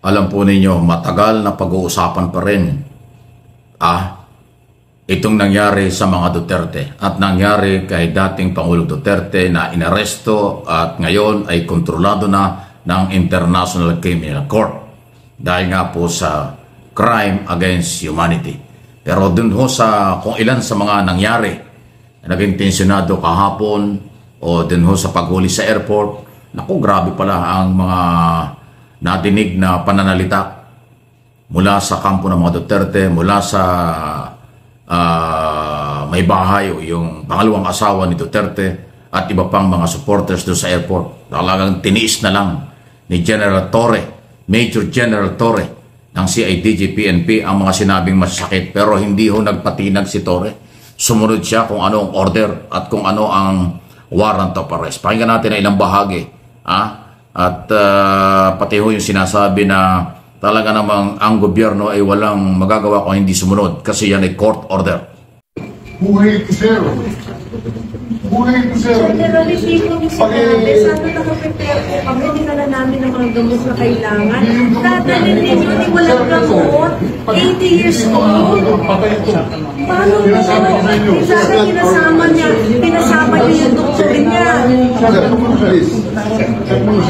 alam po ninyo, matagal na pag-uusapan pa rin itong nangyari sa mga Duterte at nangyari kay dating Pangulong Duterte na inaresto at ngayon ay kontrolado na ng International Criminal Court dahil nga po sa crime against humanity. Pero dun ho sa kung ilan sa mga nangyari na naging tensyonado kahapon o dun ho sa paghuli sa airport, naku, grabe pala ang mga nadinig na pananalita mula sa kampo ng mga Duterte, mula sa may bahay o yung pangalawang asawa ni Duterte at iba pang mga supporters doon sa airport. Talagang tiniis na lang ni General Torre, Major General Torre ng CIDG-PNP ang mga sinabing masasakit, pero hindi ho nagpatinag si Torre. Sumunod siya kung ano ang order at kung ano ang warrant of arrest. Pakinggan natin na ilang bahagi. At pati ho yung sinasabi na talaga namang ang gobyerno ay walang magagawa kung hindi sumunod kasi yan ay court order. Buhay ko, sir. Buhay ko, sir. Generally, people yung sinabi, sana nakaprepare po kami, dinala namin ang mga gamot na kailangan. Dadalhin ninyo, ni walang gamot, 80 years old. Paano po? Sana pinasama niya yung doktor niya. Sir, please.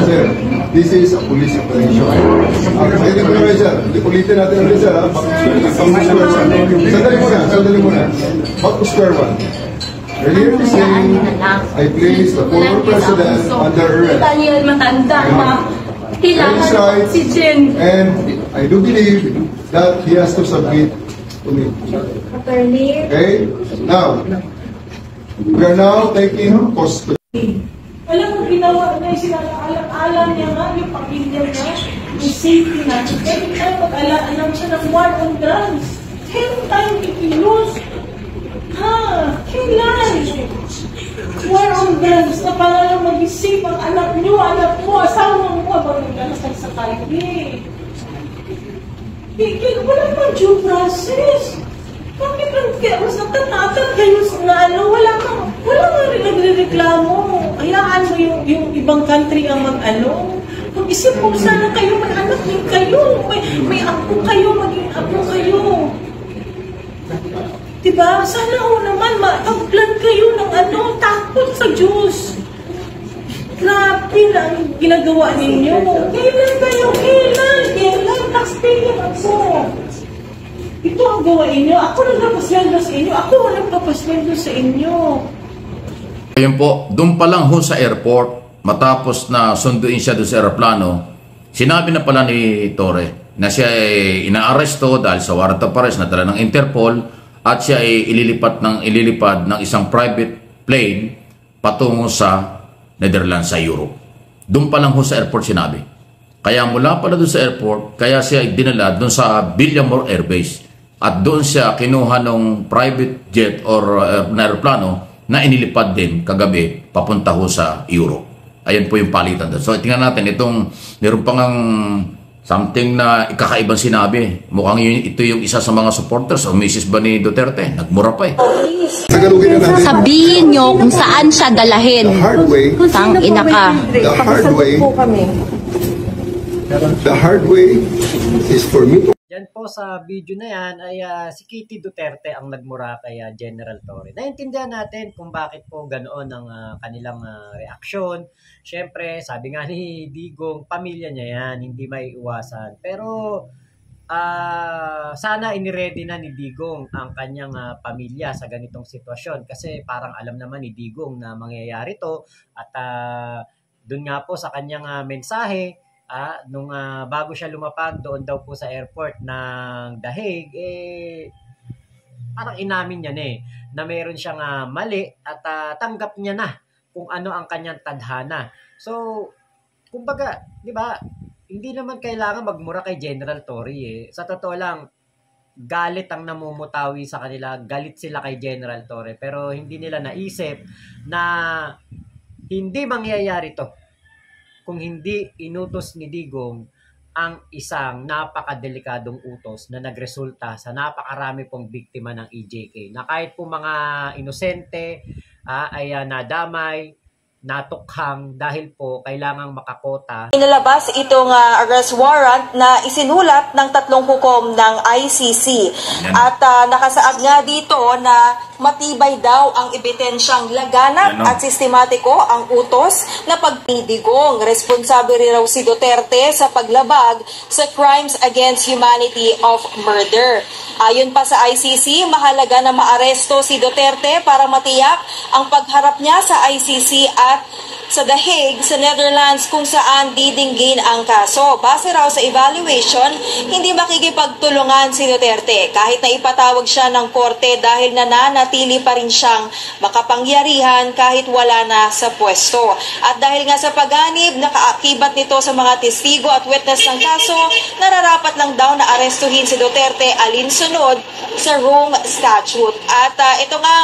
Sir, this is a police operation. Pwede ko naman, sir. Ulitin natin ulit, sir. Sandali muna. Back to square one. Earlier this saying, I place the former president under arrest. Daniel, matanda na. Kailangan Right, oxygen. and I do believe that he has to submit to me. Attorney. Okay? Now, we are now taking custody. Alam mo, ginawa niya, sinaalam niya nga yung pamilya niya, yung safety natin. Every time mag-alam siya ng war on drugs. 10 times ikinus. Kailan? War on drugs na pangalang mag-isip ang anak niyo, anak mo, asawa mo, abang naglalasay sa kalye. Wala pang due process. Bakit mas natatatan kayo na wala nga rin nagre-reklamo. Hayaan mo yung ibang country ang mag-ano. Mag-isip mo sana kayo, may anak din kayo, may apo kayo, maging apo kayo. Diba? Sana naman mag-plan kayo ng takot sa Diyos. Grabe na ang ginagawa ninyo. Kailan kayo? Kailan? Taxpayer ako. Ito ang gawain nyo. Ako nagpapasweldo sa inyo. Ako nagpapasweldo sa inyo. Ayun po, doon pa lang ho sa airport, matapos na sunduin siya doon sa aeroplano, sinabi na pala ni Torre na siya ay inaaresto dahil sa warrant of arrest na dala ng Interpol at siya ay ililipad ng isang private plane patungo sa Netherlands, sa Europe. Doon pa lang ho sa airport sinabi. Kaya mula pala doon sa airport, kaya siya ay dinala doon sa Villamor Air Base. At doon siya kinuha ng private jet or na aeroplano na inilipad din kagabi papunta ho sa Europe. Ayan po yung palitan doon. So tingnan natin itong meron pang something na ikakaibang sinabi. Mukhang ito yung isa sa mga supporters o Mrs. ba ni Duterte. Nagmura pa eh. Tagalogin na natin. Sabihin nyo kung saan siya dalahin. The hard way. Tang ina ka. The hard way. The hard way is for me to... Yan po sa video na yan ay si Kitty Duterte ang nagmura kay General Torre. Naintindihan natin kung bakit po ganoon ang kanilang reaksyon. Siyempre, sabi nga ni Digong, pamilya niya yan, hindi may iwasan. Pero sana iniready na ni Digong ang kanyang pamilya sa ganitong sitwasyon. Kasi parang alam naman ni Digong na mangyayari to. At dun nga po sa kanyang mensahe, nung bago siya lumapag doon daw po sa airport ng The Hague, parang inamin niya na mayroon siyang mali at tanggap niya na kung ano ang kanyang tadhana. So, kumbaga, di ba, hindi naman kailangan magmura kay General Torre. Sa totoo lang, galit ang namumutawi sa kanila, galit sila kay General Torre, pero hindi nila naisip na hindi mangyayari to kung hindi inutos ni Digong ang isang napakadelikadong utos na nagresulta sa napakarami pong biktima ng EJK. Na kahit po mga inosente ay nadamay, natukhang dahil po kailangang makakota. Inalabas itong arrest warrant na isinulat ng 3 hukom ng ICC. At nakasaad nga dito na matibay daw ang ebidensyang laganap at sistematiko ang utos na pagpidigong. Responsable raw si Duterte sa paglabag sa crimes against humanity of murder. Ayon pa sa ICC, mahalaga na maaresto si Duterte para matiyak ang pagharap niya sa ICC at sa The Hague, sa Netherlands, kung saan didinggin ang kaso. Base raw sa evaluation, hindi makikipagtulungan si Duterte kahit na ipatawag siya ng korte dahil nananatili pa rin siyang makapangyarihan kahit wala na sa pwesto. At dahil nga sa paganib, nakaakibat nito sa mga testigo at witness ng kaso, nararapat lang daw na arestuhin si Duterte alinsunod sa Rome Statute. At ito nga,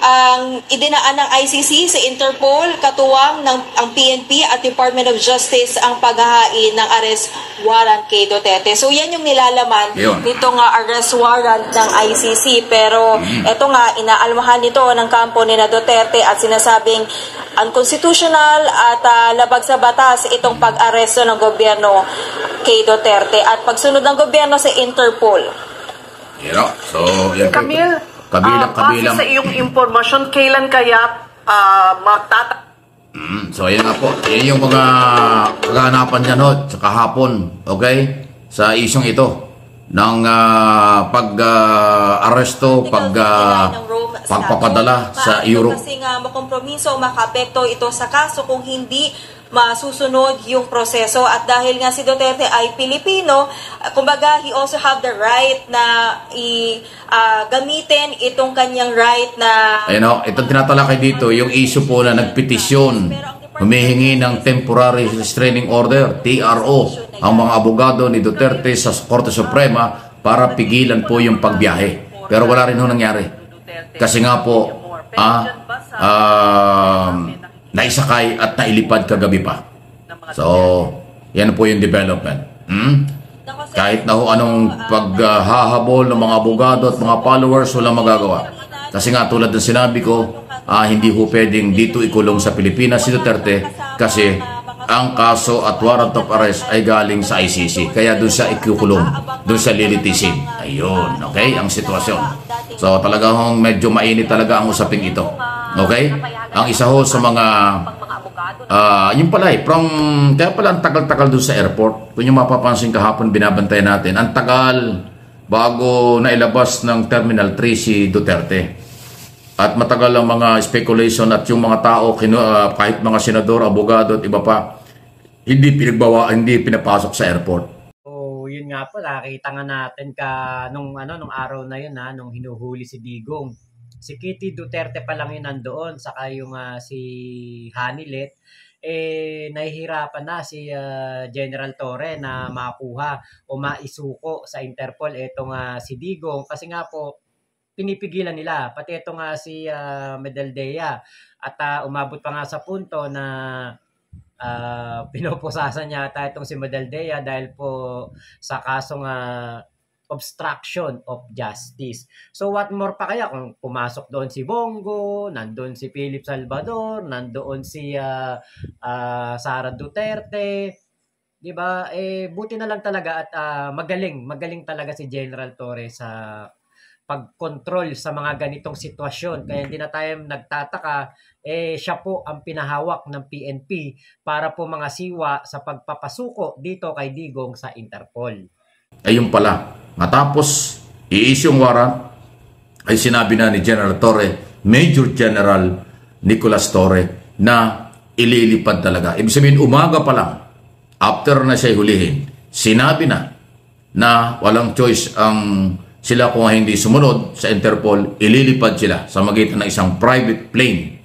ang idinaan ng ICC sa Interpol, katuwang ng ang PNP at Department of Justice ang paghahain ng arrest warrant kay Duterte. So yan yung nilalaman nitong arrest warrant ng ICC. Pero ito nga, inaalmahan nito ng kampo ni na Duterte at sinasabing unconstitutional at labag sa batas itong pag-aresto ng gobyerno kay Duterte at pagsunod ng gobyerno sa Interpol. So, yan po. Camille, Kabilang. sa iyong impormasyon, kailan kaya So, ayan nga po. Yan yung mga kaganapan dyan ho, sa kahapon, okay? Sa isyong ito, ng pag-aresto, pagpapadala sa Europe. Kasi nga makompromiso, makaapekto ito sa kaso kung hindi masusunod yung proseso. At dahil nga si Duterte ay Pilipino, kumbaga he also have the right na gamitin itong kanyang right na... Ayan o, itong tinatalakay dito, yung issue po na nagpetisyon, humihingi ng Temporary Restraining Order, TRO, ang mga abogado ni Duterte sa Korte Suprema para pigilan po yung pagbiyahe. Pero wala rin ho nangyari. Kasi nga po, naisakay at nailipad kagabi pa. So, yan po yung development. Kahit na ho anong paghahabol ng mga abogado at mga followers, walang magagawa. Kasi nga tulad ng sinabi ko, hindi ho pwedeng dito ikulong sa Pilipinas si Duterte kasi ang kaso at warrant of arrest ay galing sa ICC. Kaya doon siya ikukulong, doon siya lilitisin. Ayun, okay? Ang sitwasyon. So talagang medyo mainit talaga ang usaping ito. Okay? Ang isa ho sa mga yung pala kaya pala ang tagal-tagal doon sa airport. Kung yung mapapansin kahapon binabantayan natin, ang tagal bago nailabas ng Terminal 3 si Duterte. At matagal ang mga speculation at yung mga tao, kahit mga senador, abogado at iba pa, hindi pinapasok sa airport. Yun nga po, nakita nga natin nung araw na yun, nung hinuhuli si Digong. Si Kitty Duterte pa lang yun nandoon, saka yung si Hanilet, nahihirapan na si General Torre na makuha o maisuko sa Interpol etong si Digong. Kasi nga po, pinipigilan nila. Pati ito nga si Medaldea. At umabot pa nga sa punto na pinoposasan niya itong si Medaldea dahil po sa kasong obstruction of justice. So what more pa kaya kung pumasok doon si Bongo, nandoon si Philip Salvador, nandoon si Sara Duterte, 'di ba? Buti na lang talaga at magaling talaga si General Torre sa pagkontrol sa mga ganitong sitwasyon. Kaya hindi na tayo nagtataka, siya po ang pinahawak ng PNP para po mga siwa sa pagpapasuko dito kay Digong sa Interpol. Ayun pala, matapos i-issue yung warrant, ay sinabi na ni General Torre, Major General Nicolas Torre, na ililipad talaga. Ibig sabihin, umaga pa lang, after na siya hulihin, sinabi na walang choice ang sila kung hindi sumunod sa Interpol, ililipad sila sa magitan ng isang private plane,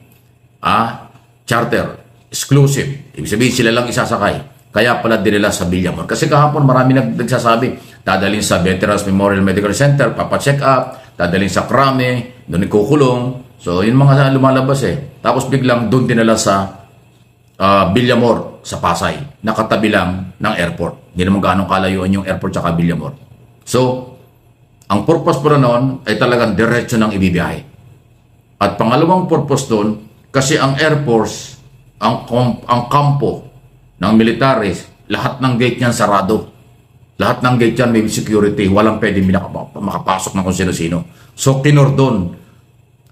charter, exclusive. Ibig sabihin, sila lang isasakay. Kaya pala dinila sa Villamor. Kasi kahapon marami nagsasabi, dadalhin sa Veterans Memorial Medical Center, papacheck up, dadalhin sa Krame, doon ikukulong. So, yun mga lumalabas Tapos biglang doon dinala sa Villamor sa Pasay, nakatabi lang ng airport. Hindi naman gaano kalayuan yung airport sa Villamor. So, ang purpose po na noon ay talagang diretso ng ibibiyahe. At pangalawang purpose doon, kasi ang Air Force ang kampo ng militaris, lahat ng gate niyan sarado. Lahat ng gate yan may security, walang pwede makapasok ng kung sino-sino. So kinordon,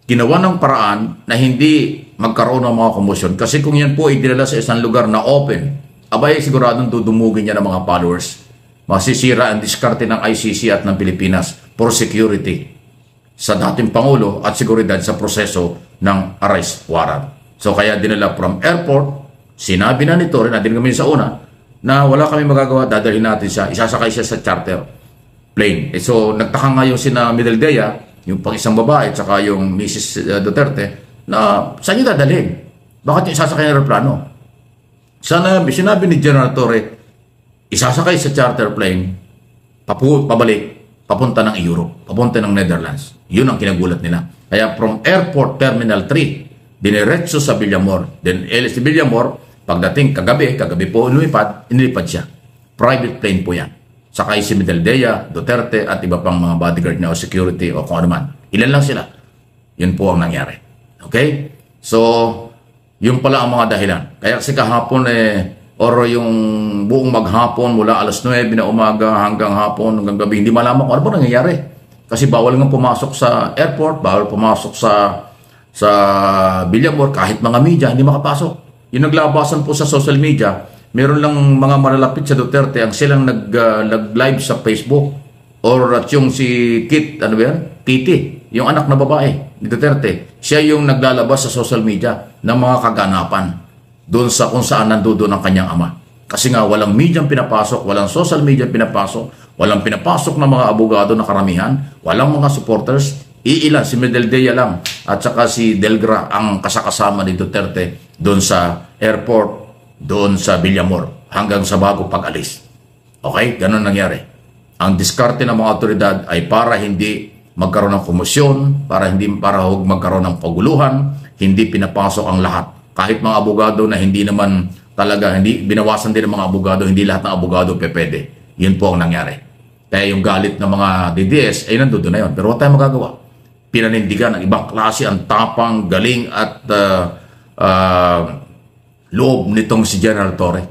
ginawa ng paraan na hindi magkaroon ng mga komosyon. Kasi kung yan po idinala sa isang lugar na open, abay siguradong dudumugin niya ng mga followers. Masisira ang diskarte ng ICC at ng Pilipinas for security sa dating Pangulo at seguridad sa proseso ng arrest warrant. So kaya dinala from airport, sinabi na nito, rin natin kami sa una, na wala kami magagawa, dadalhin natin siya, isasakay siya sa charter plane. So nagtaka nga yung sina Mideldea, yung pang isang babae, at saka yung Mrs. Duterte, na saan niyo dadalhin? Bakit yung isasakay ng aeroplano? Sinabi ni General Torre, isasakay sa charter plane, pabalik, papunta ng Europe, papunta ng Netherlands. Yun ang kinagulat nila. Kaya from Airport Terminal 3, diniretso sa Villamor. Then LS Villamor, pagdating kagabi po inilipad siya. Private plane po yan. Sakay si Mideldea, Duterte at iba pang mga bodyguard na o security o kung ano man. Ilan lang sila. Yun po ang nangyari. Okay? So, yun pala ang mga dahilan. Kaya kasi kahapon or yung buong maghapon mula alas 9 na umaga hanggang hapon, hanggang gabi, hindi malaman kung ano ba nangyayari. Kasi bawal nga pumasok sa airport, bawal pumasok sa Villamor, kahit mga media, hindi makapasok. Yung naglabasan po sa social media, meron lang mga malalapit sa Duterte ang silang nag-live sa Facebook. Or at yung si Kit, ano ba yan? Kitty, yung anak na babae ni Duterte. Siya yung naglalabas sa social media ng mga kaganapan doon sa kung saan nandoon ang kanyang ama. Kasi nga walang media pinapasok, walang social media pinapasok, walang pinapasok ng mga abogado na karamihan, walang mga supporters. Iilan, si Mideldea lang at saka si Delgra ang kasakasama ni Duterte doon sa airport, doon sa Villamor, hanggang sa bago pag-alis. Okay? Ganun nangyari. Ang diskarte ng mga otoridad ay para hindi magkaroon ng komosyon, para huwag magkaroon ng paguluhan, hindi pinapasok ang lahat. Kahit mga abogado na hindi naman talaga, hindi binawasan din ng mga abogado, hindi lahat ng abogado pwede. Yun po ang nangyari. Kaya yung galit ng mga DDS ay nandoon na yun. Pero wala tayong magagawa. Pinanindigan ng ibang klase ang tapang, galing at loob nitong si General Torre.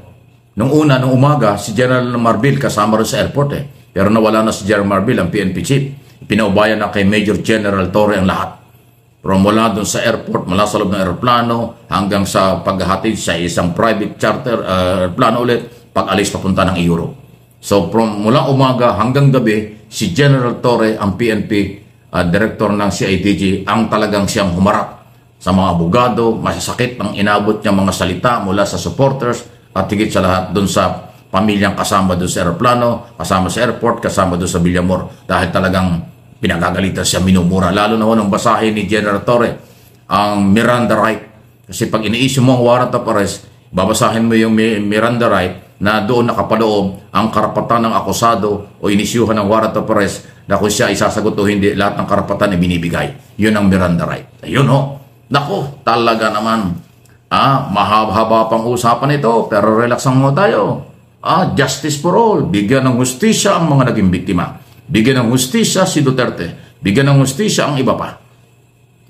Nung umaga, si General Marbil kasama rin sa airport Pero nawala na si General Marbil, ang PNP chief. Pinaubayan na kay Major General Torre ang lahat. From mula doon sa airport, mula sa loob ng aeroplano, hanggang sa paghahatid sa isang private charter aeroplano ulit, pag-alis papunta ng Europe. So from mula umaga hanggang gabi, si General Torre, ang PNP director ng CIDG, ang talagang siyang humarap sa mga abogado, masasakit ang inabot niya mga salita mula sa supporters at higit sa lahat doon sa pamilyang kasama doon sa aeroplano, kasama sa airport, kasama doon sa Villamor. Dahil talagang pinagagalitan siya, minumura. Lalo na nung basahin ni General Torre ang Miranda right. Kasi pag ini-issue mo ang warrant of arrest, babasahin mo yung Miranda right na doon nakapaloob ang karapatan ng akusado o inisyuhan ng warrant of arrest na kung siya isasagot o hindi, lahat ng karapatan ay binibigay. Yun ang Miranda right. Ayun Naku, talaga naman. Mahaba pang usapan ito, pero relax lang mo tayo. Justice for all. Bigyan ng hustisya ang mga naging biktima. Bigyan ng hustisya si Duterte. Bigyan ng hustisya ang iba pa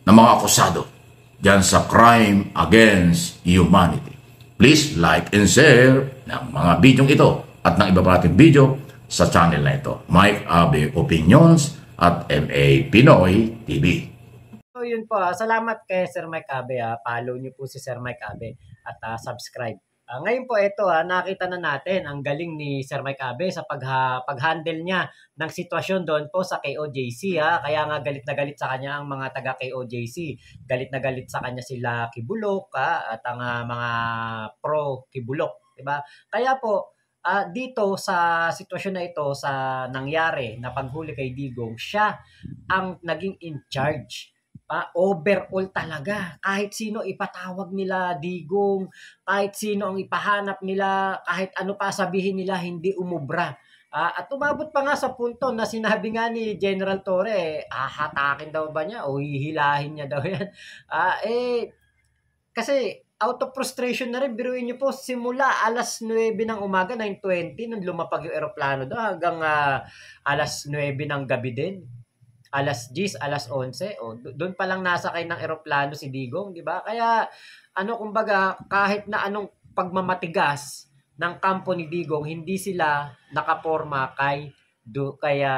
na mga akusado dyan sa crime against humanity. Please like and share ng mga bidyong ito at ng iba pa nating video sa channel na ito. Mike Abe Opinions at MA Pinoy TV. So yun po, salamat kay Sir Mike Abe. Follow niyo po si Sir Mike Abe at subscribe. Ngayon po ito, nakita na natin ang galing ni Sir Mike Abe sa pag-handle niya ng sitwasyon doon po sa KOJC. Kaya nga galit na galit sa kanya ang mga taga KOJC. Galit na galit sa kanya sila Kibulok at ang mga pro Kibulok. Diba? Kaya po, dito sa sitwasyon na ito, sa nangyari na paghuli kay Digong, siya ang naging in charge. Overall talaga. Kahit sino ipatawag nila Digong, kahit sino ang ipahanap nila, kahit ano pa sabihin nila, hindi umubra. At umabot pa nga sa punto na sinabi nga ni General Torre, hatakin daw ba niya o hihilahin niya daw yan. Kasi out of frustration na rin, biruin niyo po, simula alas 9 ng umaga, 9:20, nung lumapag yung aeroplano doon, hanggang alas 9 ng gabi din. alas 10, alas 11, doon pa lang nasakay ng eroplano si Digong, di ba? Kaya kumbaga, kahit na anong pagmamatigas ng kampo ni Digong, hindi sila nakaporma kaya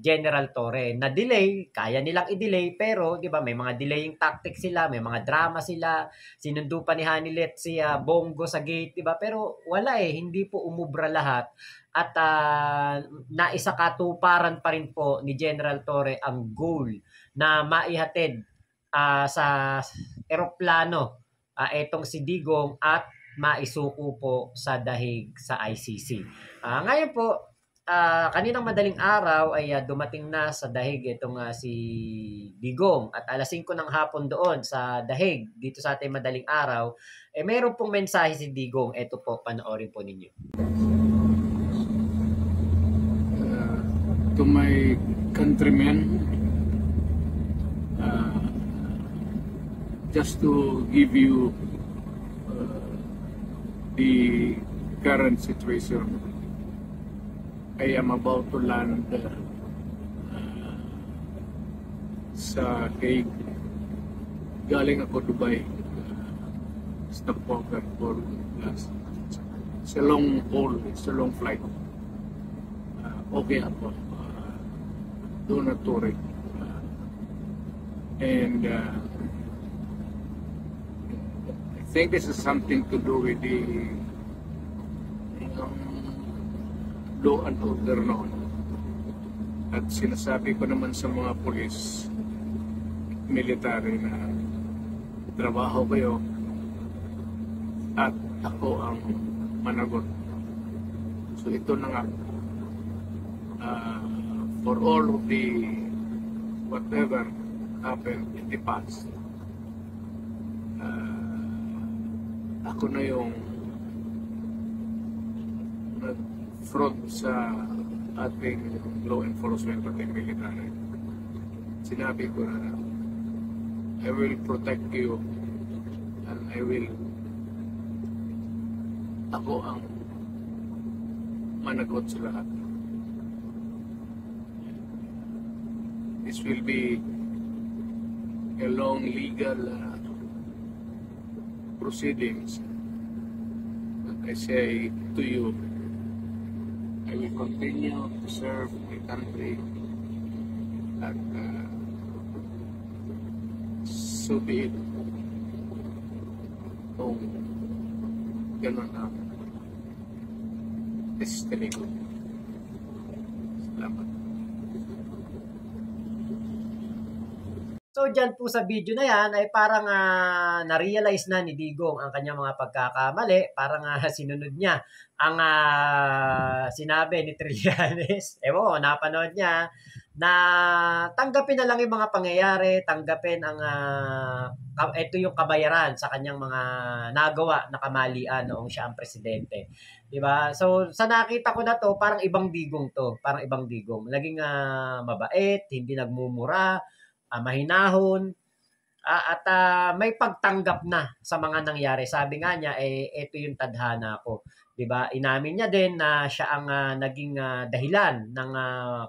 General Torre. Na delay, kaya nilang i-delay, pero 'di ba, may mga delaying tactics sila, may mga drama sila. Sinundo pa ni Hanilet si Bongo sa gate, 'di ba? Pero wala hindi po umubra lahat at naisakatuparan pa rin po ni General Torre ang goal na maihatid sa eroplano etong si Digong at maisuko po sa dahig sa ICC. Ngayon po, kaninang madaling araw ay dumating na sa dahig itong si Digong at alas 5 ng hapon doon sa dahig dito sa ating madaling araw, meron pong mensahe si Digong. Ito po, panoorin po ninyo. To my countrymen, just to give you the current situation, I am about to land sa Hague. Galing ako Dubai, stopover for last. It's a long haul, it's a long flight. Okay ako, doon na Torre. And I think this is something to do with the law and order noon. At sinasabi ko naman sa mga pulis, military na trabaho kayo at ako ang managot. So ito na nga, for all of the whatever happened in the past, ako na yung nag-front sa ating law enforcement at ating military. Sinabi ko na I will protect you and ako ang managot sa lahat. This will be a long legal proceedings. But I say to you, I will continue to serve my country at so be it. Kung ganun ang destiny ko. Salamat. So dyan po sa video na yan ay parang na-realize na ni Digong ang kanyang mga pagkakamali. Parang sinunod niya ang sinabi ni Trillanes. Ewan ko, napanood niya na tanggapin na lang yung mga pangyayari, tanggapin ang ito yung kabayaran sa kanyang mga nagawa na kamalian noong siya ang presidente. Diba? So sa nakita ko na to, parang ibang Digong to. Parang ibang Digong. Naging mabait, hindi nagmumura, mahinahon, at may pagtanggap na sa mga nangyari. Sabi nga niya, ito yung tadhana ko. Diba? Inamin niya din na siya ang naging dahilan ng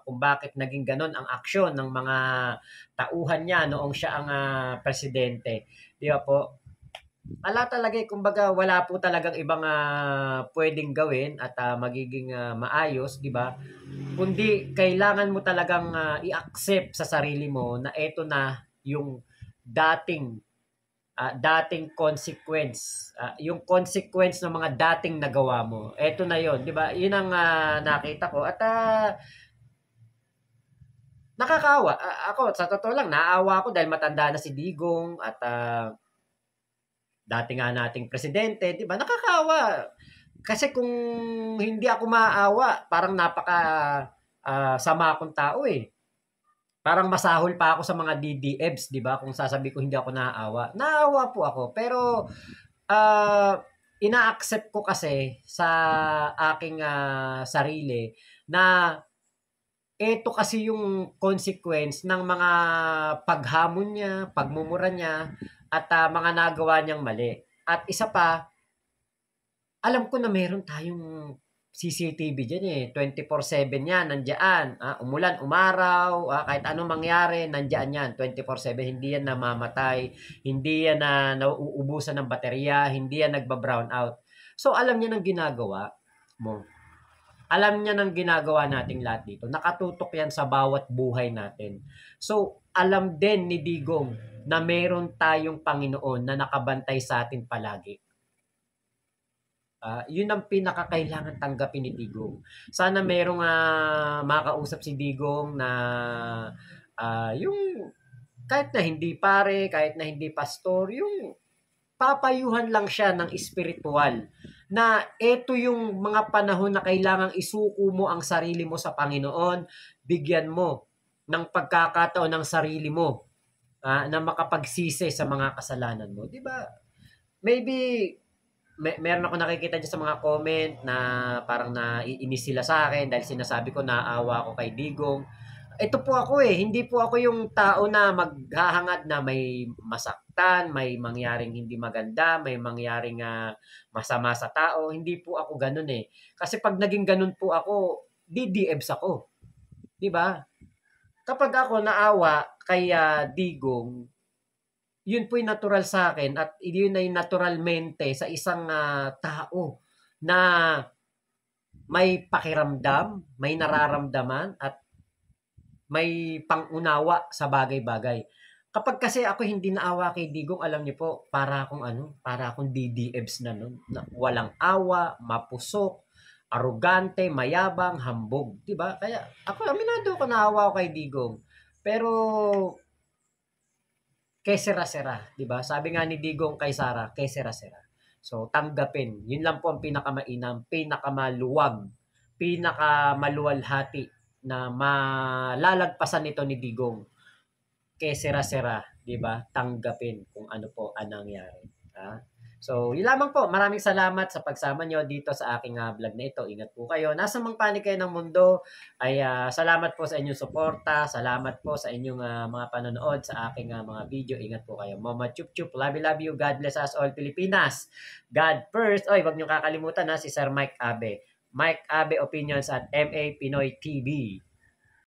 kung bakit naging ganon ang aksyon ng mga tauhan niya noong siya ang presidente. Diba po? Talaga, kumbaga wala po talagang ibang pwedeng gawin at magiging maayos, di ba? Kundi kailangan mo talagang i-accept sa sarili mo na ito na yung dating consequence, yung consequence ng mga dating nagawa mo. Ito na yon, di ba? Yun ang nakita ko at nakakaawa. Ako sa totoo lang, naawa ako dahil matanda na si Digong at dati nga nating presidente, di ba? Nakakaawa. Kasi kung hindi ako maaawa, parang sama akong tao eh. Parang masahol pa ako sa mga DDEBs, di ba? Kung sasabi ko hindi ako naaawa. Naaawa po ako. Pero ina-accept ko kasi sa aking sarili na ito kasi yung consequence ng mga paghamon niya, pagmumura niya, at mga nagawa niyang mali. At isa pa, alam ko na meron tayong CCTV dyan eh. 24/7 yan, nandiyan. Umulan, umaraw, kahit anong mangyari, nandiyan yan. 24/7, hindi yan namamatay, hindi yan na nauubusan ng baterya, hindi yan nagba-brown out. So, alam niya ng ginagawa mo. Alam niya ng ginagawa nating lahat dito. Nakatutok yan sa bawat buhay natin. So, alam din ni Digong na meron tayong Panginoon na nakabantay sa atin palagi. Yun ang pinakakailangan tanggapin ni Digong. Sana merong makausap si Digong na yung kahit na hindi pare, kahit na hindi pastor, yung papayuhan lang siya ng espiritual na eto yung mga panahon na kailangang isuko mo ang sarili mo sa Panginoon, bigyan mo ng pagkakataon ng sarili mo na makapagsisi sa mga kasalanan mo. 'Di ba? Maybe meron ako nakikita dyan sa mga comment na parang naiinis sila sa akin dahil sinasabi ko naawa ako kay Digong. Ito po ako hindi po ako yung tao na maghahangad na may masaktan, may mangyaring hindi maganda, may mangyaring masama sa tao. Hindi po ako ganun Kasi pag naging ganun po ako, DDEBs ako. 'Di ba? Kapag ako naawa kay Digong, yun po yung natural sa akin at yun ay naturalmente sa isang tao na may pakiramdam, may nararamdaman at may pangunawa sa bagay-bagay. Kapag kasi ako hindi naawa kay Digong, alam niyo po, para akong DDEBs na nun, na walang awa, mapusok, arugante, mayabang, hambog, 'di ba? Kaya ako aminado ko naawa ako kay Digong. Pero que sera-sera, 'di ba? Sabi nga ni Digong kay Sara, que sera-sera. So tanggapin. Yun lang po ang pinakamainam, pinakamaluwag, pinakamaluwalhati na malalagpasan nito ni Digong. Que sera-sera, 'di ba? Tanggapin kung ano po ang nangyari. So, yun lamang po. Maraming salamat sa pagsama nyo dito sa aking vlog na ito. Ingat po kayo. Nasa mang panig kayo ng mundo ay salamat po sa inyong suporta. Salamat po sa inyong mga panonood sa aking mga video. Ingat po kayo. Mama Chup Chup. Love you. God bless us all Pilipinas. God first. Oy, wag nyo kakalimutan si Sir Mike Abe. Mike Abe Opinions at MA Pinoy TV.